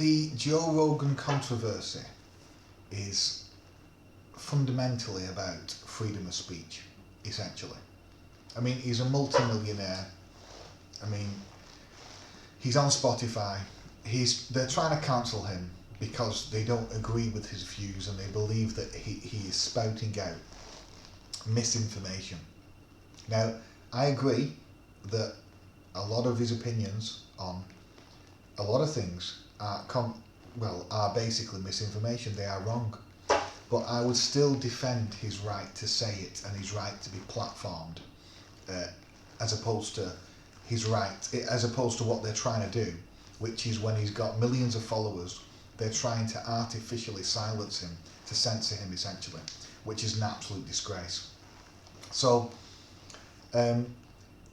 the Joe Rogan controversy is fundamentally about freedom of speech, essentially. I mean, he's a multi-millionaire. I mean, he's on Spotify. They're trying to cancel him because they don't agree with his views and they believe that he is spouting out misinformation. Now, I agree that a lot of his opinions on a lot of things are basically misinformation. They are wrong. But I would still defend his right to say it and his right to be platformed, as opposed to what they're trying to do, which is when he's got millions of followers, they're trying to artificially silence him, to censor him essentially, which is an absolute disgrace. So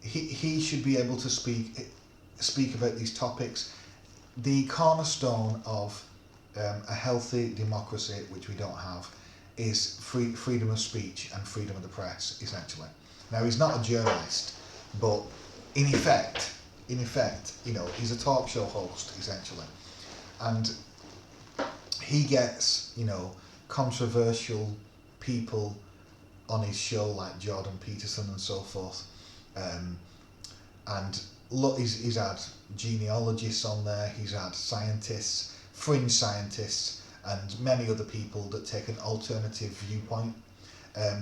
he should be able to speak about these topics. The cornerstone of a healthy democracy, which we don't have, is freedom of speech and freedom of the press, essentially. Now, he's not a journalist, but in effect, he's a talk show host, essentially. And he gets, controversial people on his show like Jordan Peterson and so forth. And look, he's had genealogists on there, he's had scientists, fringe scientists, and many other people that take an alternative viewpoint. I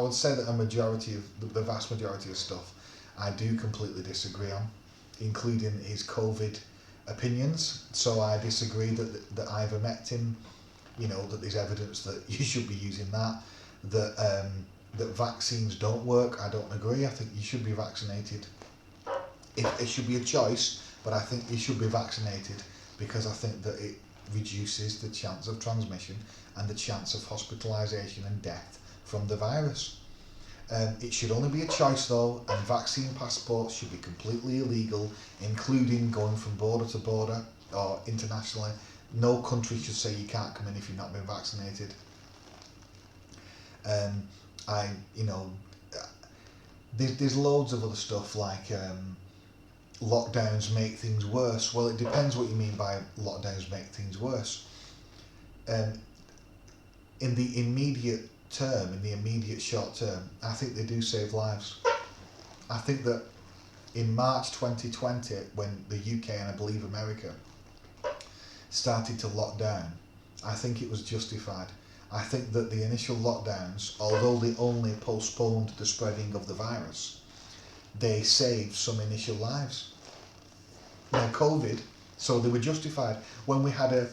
would say that the vast majority of stuff I do completely disagree on, including his COVID opinions. So I disagree that ivermectin, that there's evidence that you should be using that vaccines don't work. I don't agree. I think you should be vaccinated. It should be a choice, but I think you should be vaccinated because I think that it reduces the chance of transmission and the chance of hospitalisation and death from the virus. It should only be a choice though, and vaccine passports should be completely illegal, including going from border to border or internationally. No country should say you can't come in if you've not been vaccinated. There's loads of other stuff like lockdowns make things worse. Well, it depends what you mean by lockdowns make things worse. In the immediate term, in the immediate short term, I think they do save lives. I think that in March 2020, when the UK and I believe America started to lock down, I think it was justified. I think that the initial lockdowns, although they only postponed the spreading of the virus, they saved some initial lives. Now COVID, so they were justified. When we had a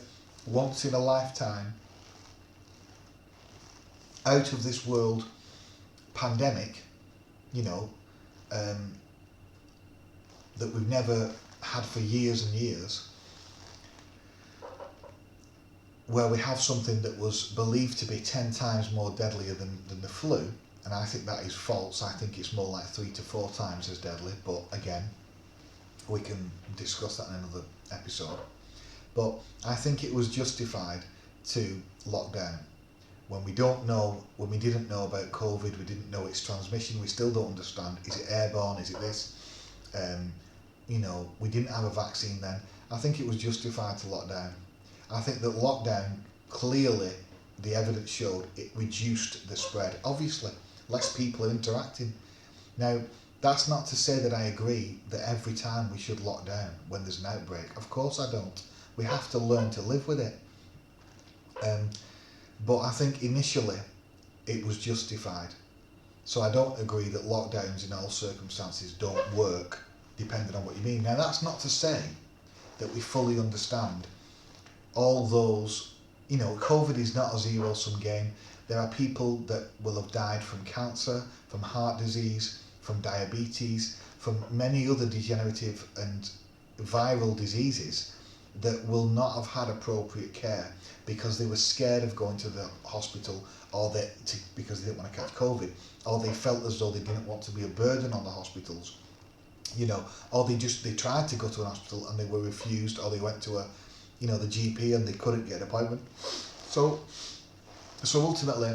once in a lifetime, out of this world pandemic, that we've never had for years and years, where we have something that was believed to be 10 times more deadlier than the flu, and I think that is false. I think it's more like 3 to 4 times as deadly, but again, we can discuss that in another episode. But I think it was justified to lock down. When we didn't know about COVID, we didn't know its transmission, we still don't understand, is it airborne, is it this? We didn't have a vaccine then. I think it was justified to lock down. I think that lockdown, clearly, the evidence showed it reduced the spread. Obviously, less people are interacting. Now, that's not to say that I agree that every time we should lock down when there's an outbreak. Of course I don't. We have to learn to live with it. But I think initially it was justified. So I don't agree that lockdowns in all circumstances don't work, depending on what you mean. Now, that's not to say that we fully understand all those, COVID is not a zero-sum game. There are people that will have died from cancer, from heart disease, from diabetes, from many other degenerative and viral diseases that will not have had appropriate care because they were scared of going to the hospital because they didn't want to catch COVID, or they felt as though they didn't want to be a burden on the hospitals, or they tried to go to an hospital and they were refused, or they went to the GP and they couldn't get an appointment. So ultimately,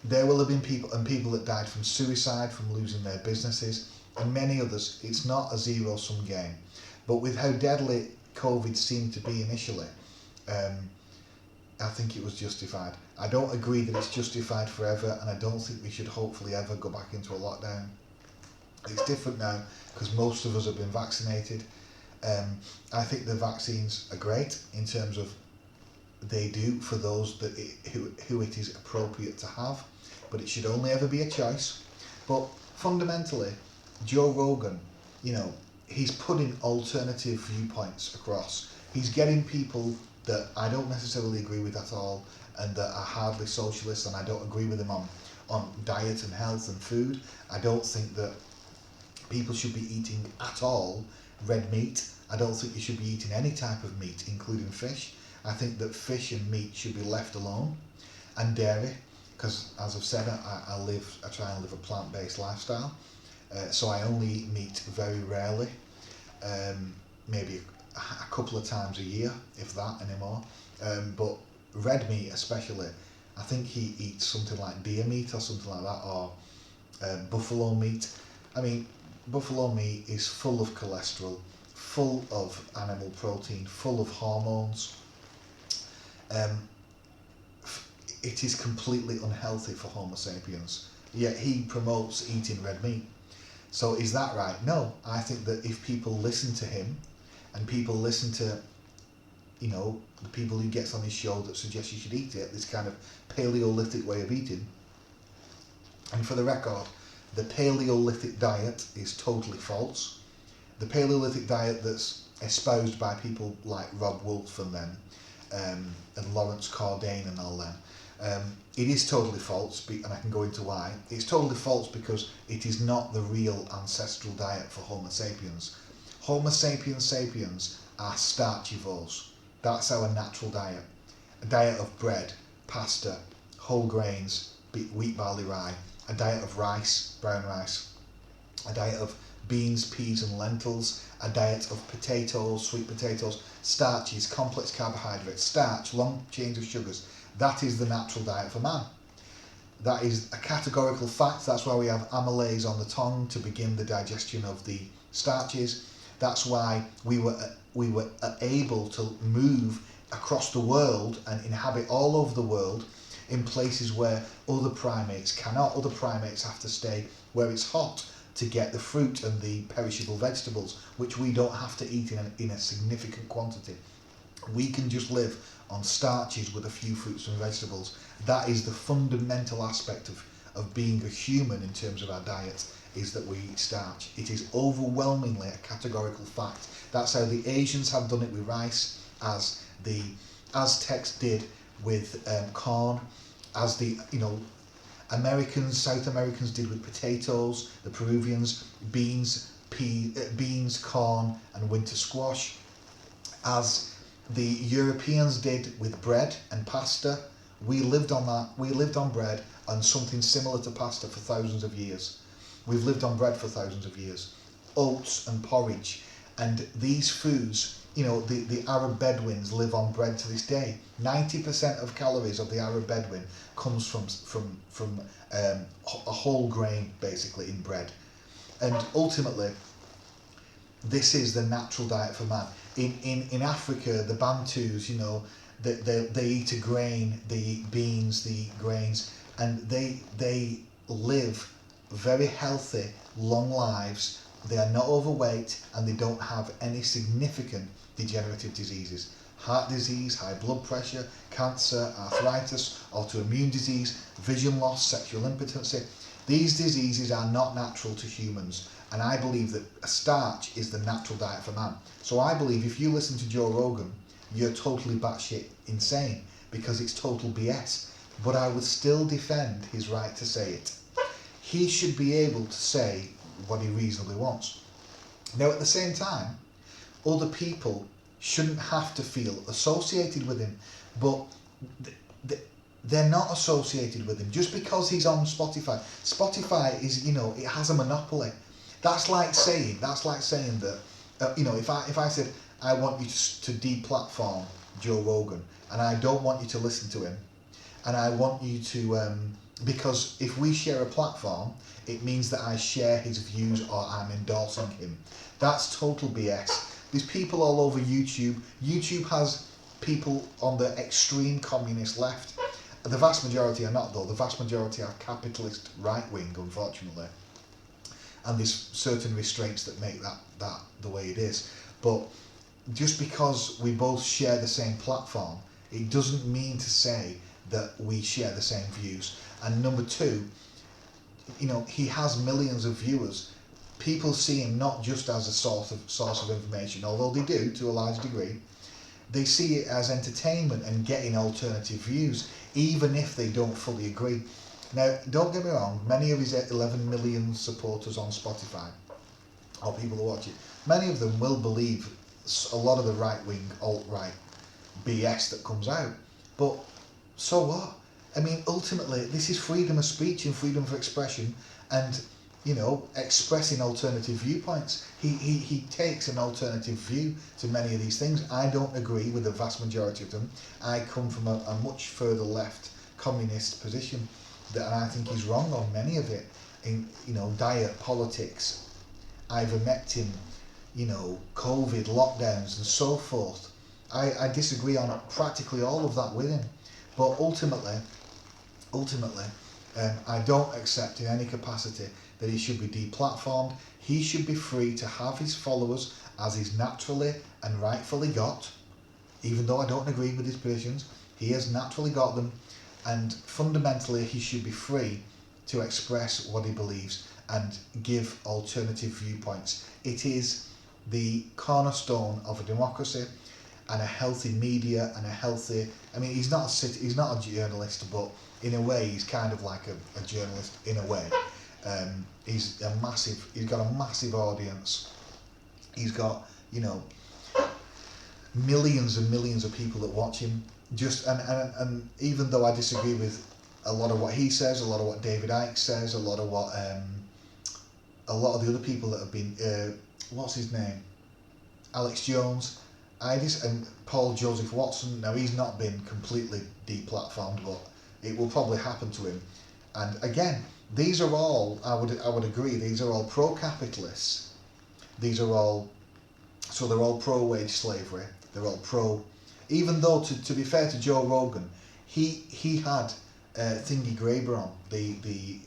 there will have been people that died from suicide, from losing their businesses, and many others. It's not a zero-sum game. But with how deadly COVID seemed to be initially, I think it was justified. I don't agree that it's justified forever, and I don't think we should hopefully ever go back into a lockdown. It's different now because most of us have been vaccinated. I think the vaccines are great in terms of they do for those that who it is appropriate to have, but it should only ever be a choice. But fundamentally, Joe Rogan, he's putting alternative viewpoints across. He's getting people that I don't necessarily agree with at all, and that are hardly socialists, and I don't agree with him on diet and health and food. I don't think that people should be eating at all red meat. I don't think you should be eating any type of meat, including fish. I think that fish and meat should be left alone, and dairy, because as I've said, I try and live a plant-based lifestyle, so I only eat meat very rarely, maybe a couple of times a year, if that anymore. But red meat especially, I think he eats something like deer meat or something like that, or buffalo meat. I mean, buffalo meat is full of cholesterol, full of animal protein, full of hormones. It is completely unhealthy for Homo sapiens, yet he promotes eating red meat. So is that right? No, I think that if people listen to him, and people listen to, the people he gets on his show that suggest you should eat it, this kind of Paleolithic way of eating. And for the record, the Paleolithic diet is totally false. The Paleolithic diet that's espoused by people like Rob Wolf and them, and Lawrence Cordain and all them, it is totally false, and I can go into why. It's totally false because it is not the real ancestral diet for Homo sapiens. Homo sapiens sapiens are starchivores. That's our natural diet. A diet of bread, pasta, whole grains, wheat, barley, rye. A diet of rice, brown rice. A diet of beans, peas and lentils. A diet of potatoes, sweet potatoes, starches, complex carbohydrates, starch, long chains of sugars. That is the natural diet for man. That is a categorical fact. That's why we have amylase on the tongue to begin the digestion of the starches. That's why we were able to move across the world and inhabit all over the world in places where other primates cannot. Other primates have to stay where it's hot to get the fruit and the perishable vegetables, which we don't have to eat in a significant quantity. We can just live on starches with a few fruits and vegetables. That is the fundamental aspect of being a human in terms of our diet, is that we eat starch. It is overwhelmingly a categorical fact. That's how the Asians have done it with rice, as the Aztecs did with corn, as the South Americans did with potatoes, the Peruvians, beans, corn and winter squash, as the Europeans did with bread and pasta. We lived on that. We lived on bread and something similar to pasta for thousands of years. We've lived on bread for thousands of years. Oats and porridge. And these foods, the Arab Bedouins live on bread to this day. 90% of calories of the Arab Bedouin comes from a whole grain, basically, in bread. And ultimately, this is the natural diet for man. In Africa, the Bantus, they eat a grain, they eat beans, they eat grains, and they live very healthy, long lives. They are not overweight, and they don't have any significant degenerative diseases. Heart disease, high blood pressure, cancer, arthritis, autoimmune disease, vision loss, sexual impotency. These diseases are not natural to humans, and I believe that a starch is the natural diet for man. So I believe if you listen to Joe Rogan, you're totally batshit insane, because it's total BS. But I would still defend his right to say it. He should be able to say what he reasonably wants. Now, at the same time, other people shouldn't have to feel associated with him, but they're not associated with him just because he's on Spotify. Spotify is, it has a monopoly. That's like saying that, if I said I want you to deplatform Joe Rogan, and I don't want you to listen to him, and I want you to because if we share a platform, it means that I share his views or I'm endorsing him. That's total BS. There's people all over YouTube. YouTube has people on the extreme communist left. The vast majority are not, though. The vast majority are capitalist right wing, unfortunately. And there's certain restraints that make that the way it is. But just because we both share the same platform, it doesn't mean to say that we share the same views. And number two, he has millions of viewers. People see him not just as a source of information, although they do to a large degree. They see it as entertainment and getting alternative views, even if they don't fully agree. Now, don't get me wrong, many of his 11 million supporters on Spotify, or people who watch it, many of them will believe a lot of the right-wing, alt-right BS that comes out. But so what? I mean, ultimately, this is freedom of speech and freedom of expression, and expressing alternative viewpoints. He takes an alternative view to many of these things. I don't agree with the vast majority of them. I come from a much further left communist position, and I think he's wrong on many of it. In diet, politics, ivermectin, COVID, lockdowns, and so forth. I disagree on practically all of that with him. But ultimately, I don't accept in any capacity that he should be deplatformed. He should be free to have his followers as he's naturally and rightfully got, even though I don't agree with his positions. He has naturally got them, and fundamentally he should be free to express what he believes and give alternative viewpoints. It is the cornerstone of a democracy and a healthy media and a healthy... I mean, he's not a journalist, but in a way he's kind of like a journalist in a way. He's got a massive audience. He's got millions and millions of people that watch him. And even though I disagree with a lot of what he says, a lot of what David Icke says, a lot of what a lot of the other people that have been what's his name, Alex Jones, and Paul Joseph Watson. Now, he's not been completely deplatformed, but it will probably happen to him. And again, these are all, I would agree, these are all pro-capitalists. They're all pro-wage slavery. They're all pro, even though to be fair to Joe Rogan, he had Thingy Graber on, the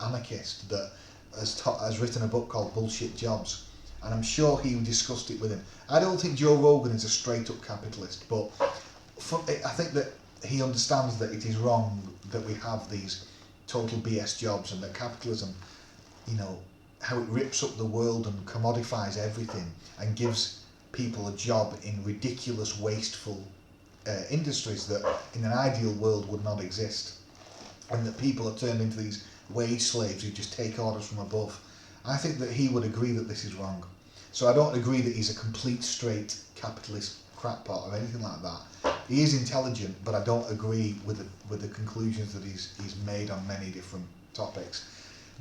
anarchist that has written a book called Bullshit Jobs, and I'm sure he discussed it with him. I don't think Joe Rogan is a straight-up capitalist, but I think that he understands that it is wrong that we have these total BS jobs, and that capitalism, how it rips up the world and commodifies everything and gives people a job in ridiculous, wasteful industries that in an ideal world would not exist, and that people are turned into these wage slaves who just take orders from above. I think that he would agree that this is wrong. So I don't agree that he's a complete straight capitalist crackpot or anything like that. He is intelligent, but I don't agree with the conclusions that he's made on many different topics.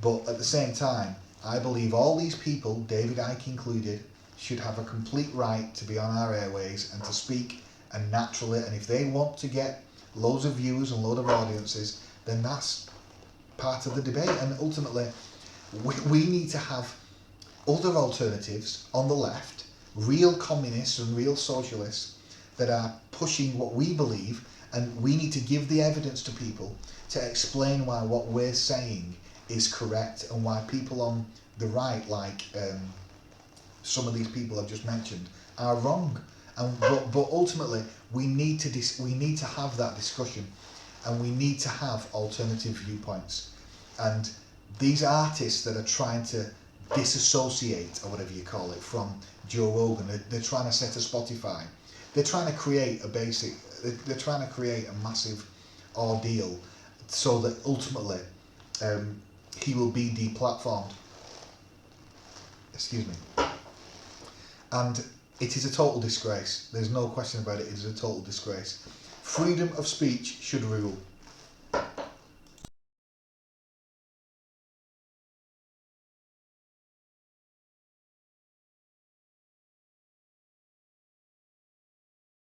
But at the same time, I believe all these people, David Icke included, should have a complete right to be on our airways and to speak, and naturally, and if they want to get loads of viewers and loads of audiences, then that's part of the debate. And ultimately, we need to have other alternatives on the left, real communists and real socialists that are pushing what we believe, and we need to give the evidence to people to explain why what we're saying is correct, and why people on the right, like some of these people I've just mentioned, are wrong. But ultimately, we need to have that discussion, and we need to have alternative viewpoints. And these artists that are trying to disassociate, or whatever you call it, from Joe Rogan, they're trying to set a Spotify. They're trying to create they're trying to create a massive ordeal so that ultimately he will be deplatformed. Excuse me. And it is a total disgrace. There's no question about it. It is a total disgrace. Freedom of speech should rule.